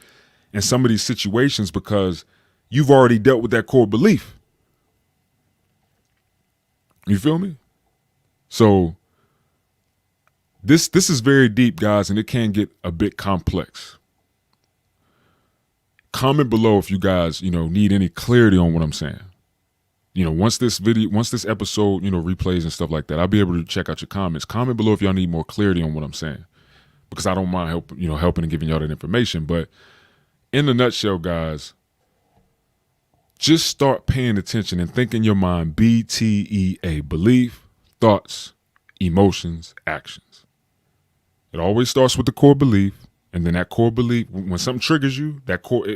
in some of these situations because you've already dealt with that core belief. You feel me? So this is very deep, guys, and it can get a bit complex. Comment below if you guys, need any clarity on what I'm saying. Once this episode, replays and stuff like that, I'll be able to check out your comments. Comment below if y'all need more clarity on what I'm saying, because I don't mind helping and giving y'all that information. But in a nutshell, guys, just start paying attention and think in your mind, BTEA, belief, thoughts, emotions, actions. It always starts with the core belief. And then that core belief, when something triggers you,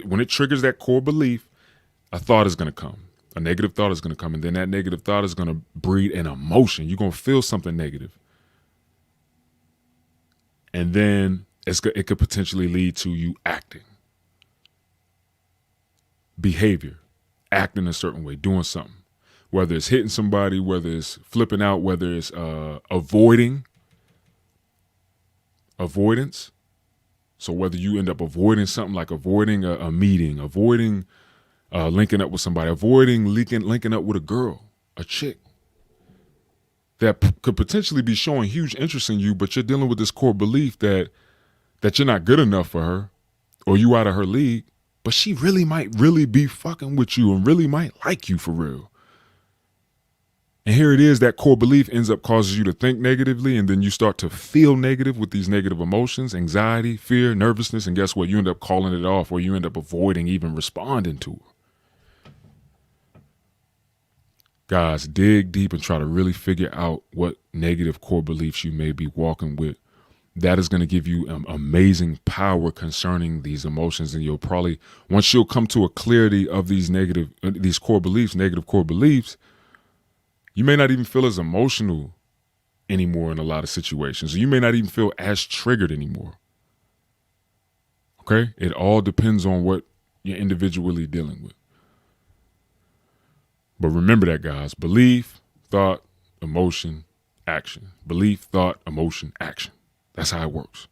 when it triggers that core belief, a thought is going to come. A negative thought is going to come, and then that negative thought is going to breed an emotion. You're going to feel something negative. And then it could potentially lead to you acting. Behavior, acting a certain way, doing something. whether it's hitting somebody, whether it's flipping out, whether it's avoidance. So whether you end up avoiding something like avoiding a meeting, avoiding linking up with somebody, avoiding linking up with a girl, a chick that could potentially be showing huge interest in you, but you're dealing with this core belief that you're not good enough for her or you out of her league, but she might be fucking with you and really might like you for real. And here it is, that core belief ends up causing you to think negatively, and then you start to feel negative with these negative emotions, anxiety, fear, nervousness, and guess what? You end up calling it off, or you end up avoiding even responding to her. Guys, dig deep and try to really figure out what negative core beliefs you may be walking with. That is going to give you amazing power concerning these emotions, and you'll probably, once you'll come to a clarity of these negative core beliefs, you may not even feel as emotional anymore in a lot of situations. You may not even feel as triggered anymore. Okay? It all depends on what you're individually dealing with. But remember that, guys. Belief, thought, emotion, action. Belief, thought, emotion, action. That's how it works.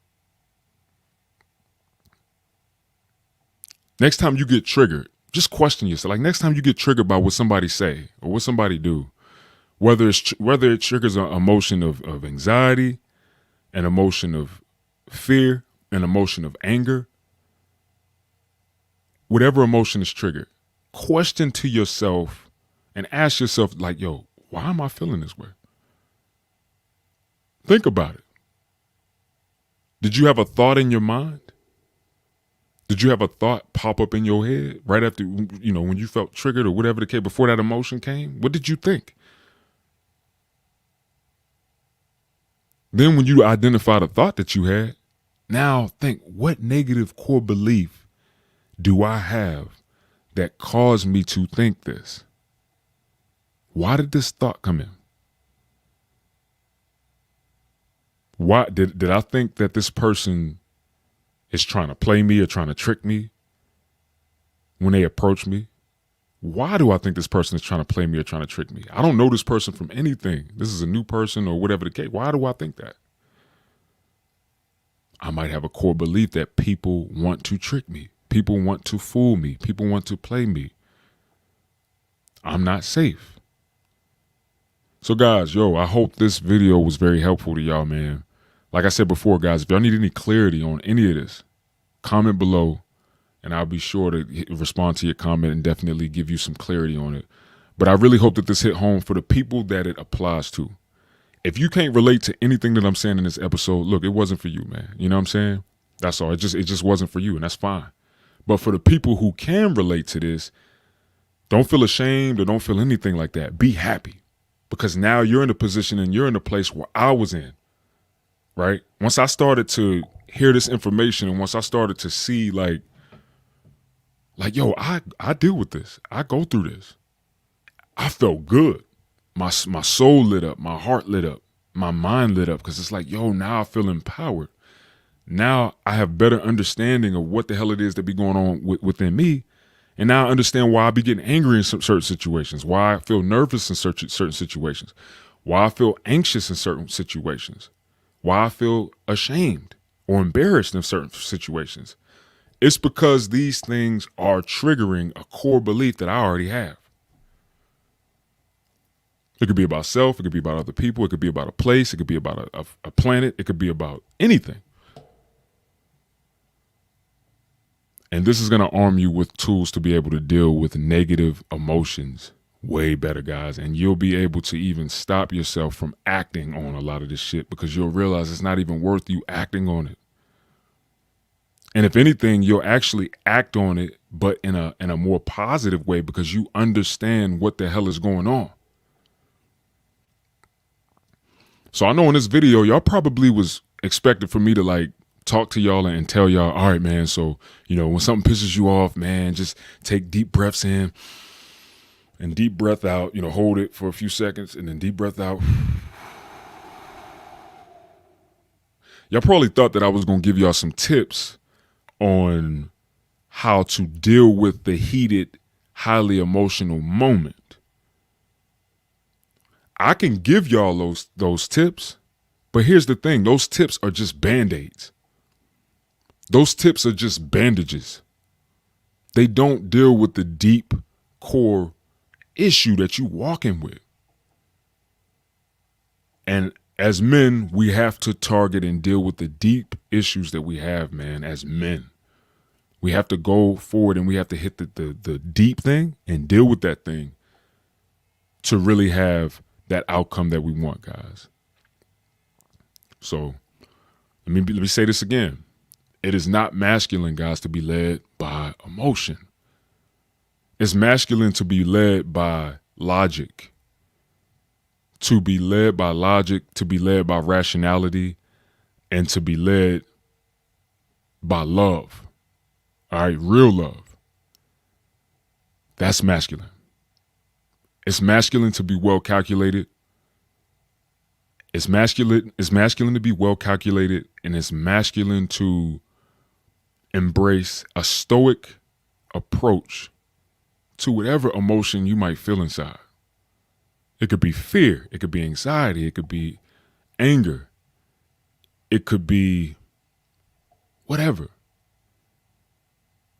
Next time you get triggered, just question yourself. Like next time you get triggered by what somebody say or what somebody do, whether it triggers an emotion of anxiety, an emotion of fear, an emotion of anger, whatever emotion is triggered, question to yourself and ask yourself like, yo, why am I feeling this way? Think about it. Did you have a thought in your mind? Did you have a thought pop up in your head right after, when you felt triggered or whatever the case, before that emotion came? What did you think? Then when you identify the thought that you had, now think, what negative core belief do I have that caused me to think this? Why did this thought come in? Why did I think that this person is trying to play me or trying to trick me when they approach me? Why do I think this person is trying to play me or trying to trick me? I don't know this person from anything. This is a new person or whatever the case. Why do I think that? I might have a core belief that people want to trick me. People want to fool me. People want to play me. I'm not safe. So guys, I hope this video was very helpful to y'all, man. Like I said before, guys, if y'all need any clarity on any of this, comment below. And I'll be sure to respond to your comment and definitely give you some clarity on it. But I really hope that this hit home for the people that it applies to. If you can't relate to anything that I'm saying in this episode, look, it wasn't for you, man. You know what I'm saying? That's all. It just wasn't for you, and that's fine. But for the people who can relate to this, don't feel ashamed or don't feel anything like that. Be happy, because now you're in a position and you're in a place where I was in, right? Once I started to hear this information and once I started to see like, yo, I deal with this. I go through this. I felt good. My soul lit up. My heart lit up. My mind lit up, because it's like, yo, now I feel empowered. Now I have better understanding of what the hell it is that be going on within me. And now I understand why I be getting angry in some certain situations, why I feel nervous in certain situations, why I feel anxious in certain situations, why I feel ashamed or embarrassed in certain situations. It's because these things are triggering a core belief that I already have. It could be about self. It could be about other people. It could be about a place. It could be about a planet. It could be about anything. And this is going to arm you with tools to be able to deal with negative emotions way better, guys. And you'll be able to even stop yourself from acting on a lot of this shit, because you'll realize it's not even worth you acting on it. And if anything, you'll actually act on it, but in a more positive way, because you understand what the hell is going on. So I know in this video, y'all probably was expected for me to like talk to y'all and tell y'all, all right, man, so, when something pisses you off, man, just take deep breaths in and deep breath out, hold it for a few seconds and then deep breath out. Y'all probably thought that I was going to give y'all some tips on how to deal with the heated, highly emotional moment. I can give y'all those tips, but here's the thing. Those tips are just band-aids. Those tips are just bandages. They don't deal with the deep core issue that you walking with. And as men, we have to target and deal with the deep issues that we have, man, as men. We have to go forward and we have to hit the deep thing and deal with that thing to really have that outcome that we want, guys. So let me say this again. It is not masculine, guys, to be led by emotion. It's masculine to be led by logic, to be led by logic, to be led by rationality, and to be led by love. All right, real love. That's masculine. It's masculine to be well calculated. It's masculine to be well calculated, and it's masculine to embrace a stoic approach to whatever emotion you might feel inside. It could be fear, it could be anxiety, it could be anger, it could be whatever.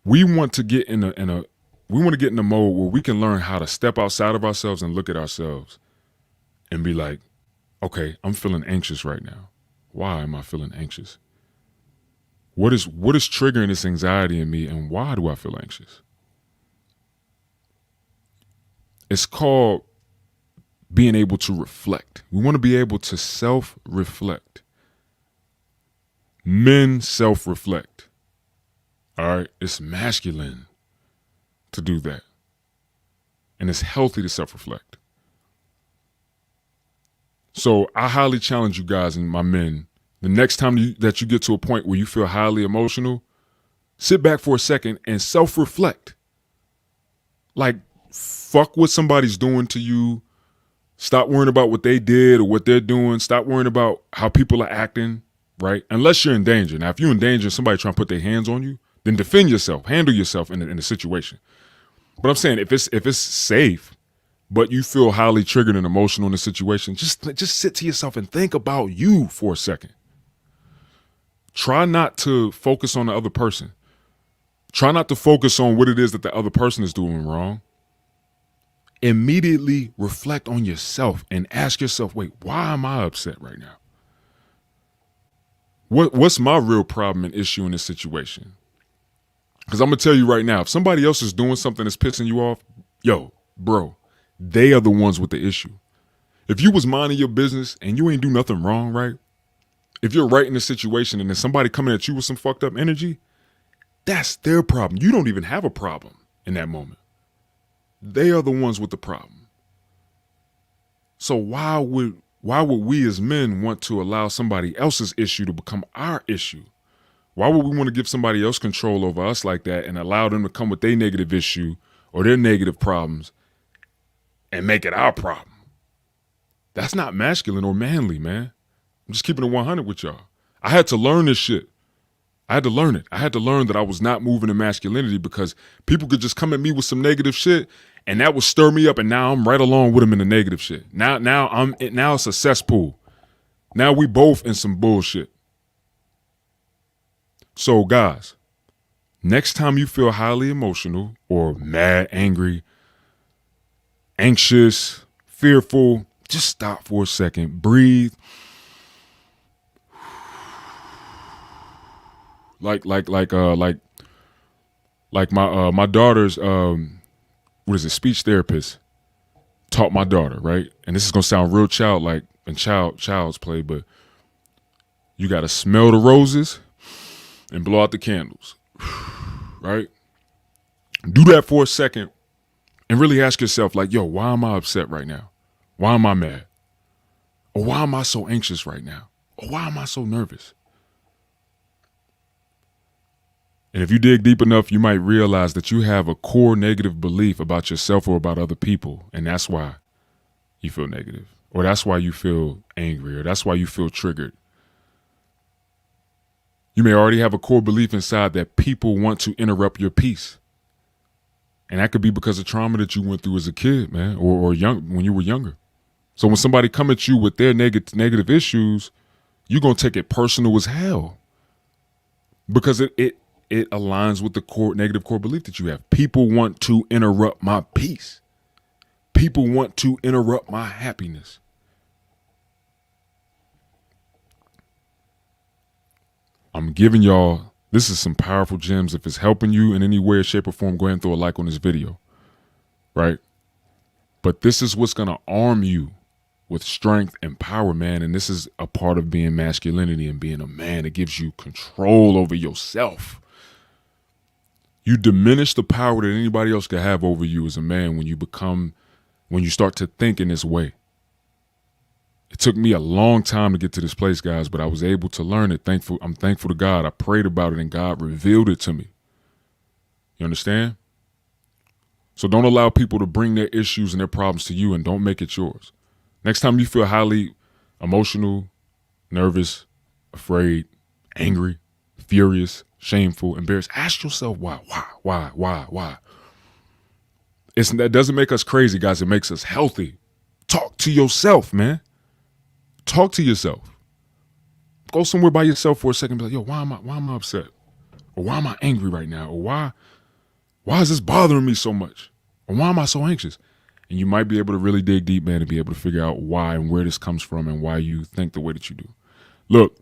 We want to get in a mode where we can learn how to step outside of ourselves and look at ourselves and be like, okay, I'm feeling anxious right now. Why am I feeling anxious? What is triggering this anxiety in me, and why do I feel anxious? It's called being able to reflect. We want to be able to self-reflect. Men self-reflect. All right, it's masculine to do that. And it's healthy to self-reflect. So I highly challenge you guys and my men, the next time that you get to a point where you feel highly emotional, sit back for a second and self-reflect. Like, fuck what somebody's doing to you. Stop worrying about what they did or what they're doing. Stop worrying about how people are acting, right? Unless you're in danger. Now, if you're in danger and somebody trying to put their hands on you, then defend yourself, handle yourself in a situation. But I'm saying if it's safe, but you feel highly triggered and emotional in the situation, just sit to yourself and think about you for a second. Try not to focus on the other person. Try not to focus on what it is that the other person is doing wrong. Immediately reflect on yourself and ask yourself, wait, why am I upset right now? What's my real problem and issue in this situation? Because I'm going to tell you right now, if somebody else is doing something that's pissing you off, yo, bro, they are the ones with the issue. If you was minding your business and you ain't do nothing wrong, right? If you're right in the situation and then somebody coming at you with some fucked up energy, that's their problem. You don't even have a problem in that moment. They are the ones with the problem. So why would we as men want to allow somebody else's issue to become our issue? Why would we want to give somebody else control over us like that and allow them to come with their negative issue or their negative problems and make it our problem? That's not masculine or manly, man. I'm just keeping it 100 with y'all. I had to learn this shit. I had to learn it. I had to learn that I was not moving in masculinity because people could just come at me with some negative shit and that would stir me up, and now I'm right along with them in the negative shit. Now it's a cesspool. Now we both in some bullshit. So guys, next time you feel highly emotional or mad, angry, anxious, fearful, just stop for a second, breathe. Like my daughter's speech therapist taught my daughter, right? And this is gonna sound real childlike and child's play, but you gotta smell the roses and blow out the candles, right? Do that for a second and really ask yourself, like, yo, why am I upset right now? Why am I mad? Or why am I so anxious right now? Or why am I so nervous? And if you dig deep enough, you might realize that you have a core negative belief about yourself or about other people. And that's why you feel negative, or that's why you feel angry, or that's why you feel triggered. You may already have a core belief inside that people want to interrupt your peace. And that could be because of trauma that you went through as a kid, man, or young when you were younger. So when somebody come at you with their negative issues, you're going to take it personal as hell because it aligns with the negative core belief that you have. People want to interrupt my peace. People want to interrupt my happiness. I'm giving y'all, this is some powerful gems. If it's helping you in any way, shape, or form, go ahead and throw a like on this video, right? But this is what's going to arm you with strength and power, man. And this is a part of being masculinity and being a man. It gives you control over yourself. You diminish the power that anybody else can have over you as a man when you start to think in this way. It took me a long time to get to this place, guys, but I was able to learn it. I'm thankful to God. I prayed about it and God revealed it to me. You understand? So don't allow people to bring their issues and their problems to you and don't make it yours. Next time you feel highly emotional, nervous, afraid, angry, furious, shameful, embarrassed, ask yourself why. That doesn't make us crazy, guys. It makes us healthy. Talk to yourself, man. Talk to yourself. Go somewhere by yourself for a second and be like, yo, why am I upset? Or why am I angry right now? Or why is this bothering me so much? Or why am I so anxious? And you might be able to really dig deep, man, and be able to figure out why and where this comes from and why you think the way that you do. Look,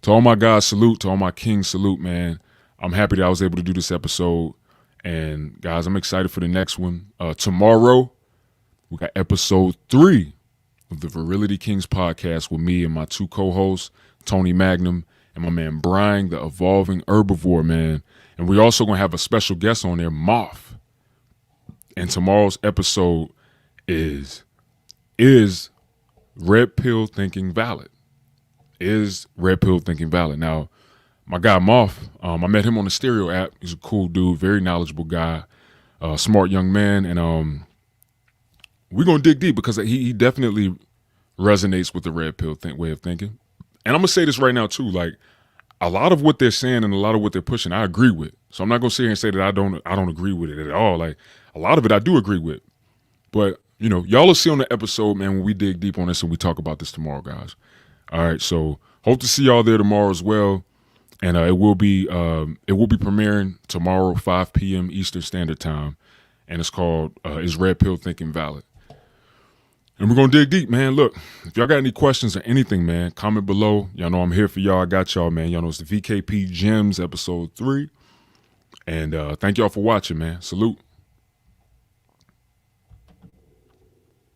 to all my guys, salute. To all my kings, salute, man. I'm happy that I was able to do this episode. And guys, I'm excited for the next one. Tomorrow, we got episode 3 of the Virility Kings podcast with me and my 2 co-hosts, Tony Magnum and my man Brian, the evolving herbivore, man. And we're also going to have a special guest on there, Moth. And tomorrow's episode is red pill thinking valid? Is red pill thinking valid? Now, my guy Moth, I met him on the Stereo app. He's a cool dude, very knowledgeable guy, smart young man. And we're going to dig deep because he definitely resonates with the red pill way of thinking. And I'm going to say this right now, too. Like, a lot of what they're saying and a lot of what they're pushing, I agree with. So I'm not going to sit here and say that I don't agree with it at all. Like, a lot of it I do agree with. But, y'all will see on the episode, man, when we dig deep on this and we talk about this tomorrow, guys. All right, so hope to see y'all there tomorrow as well. And it will be premiering tomorrow, 5 p.m. Eastern Standard Time. And it's called Is Red Pill Thinking Valid? And we're going to dig deep, man. Look, if y'all got any questions or anything, man, comment below. Y'all know I'm here for y'all. I got y'all, man. Y'all know it's the VKP GEMS episode 3. And thank y'all for watching, man. Salute.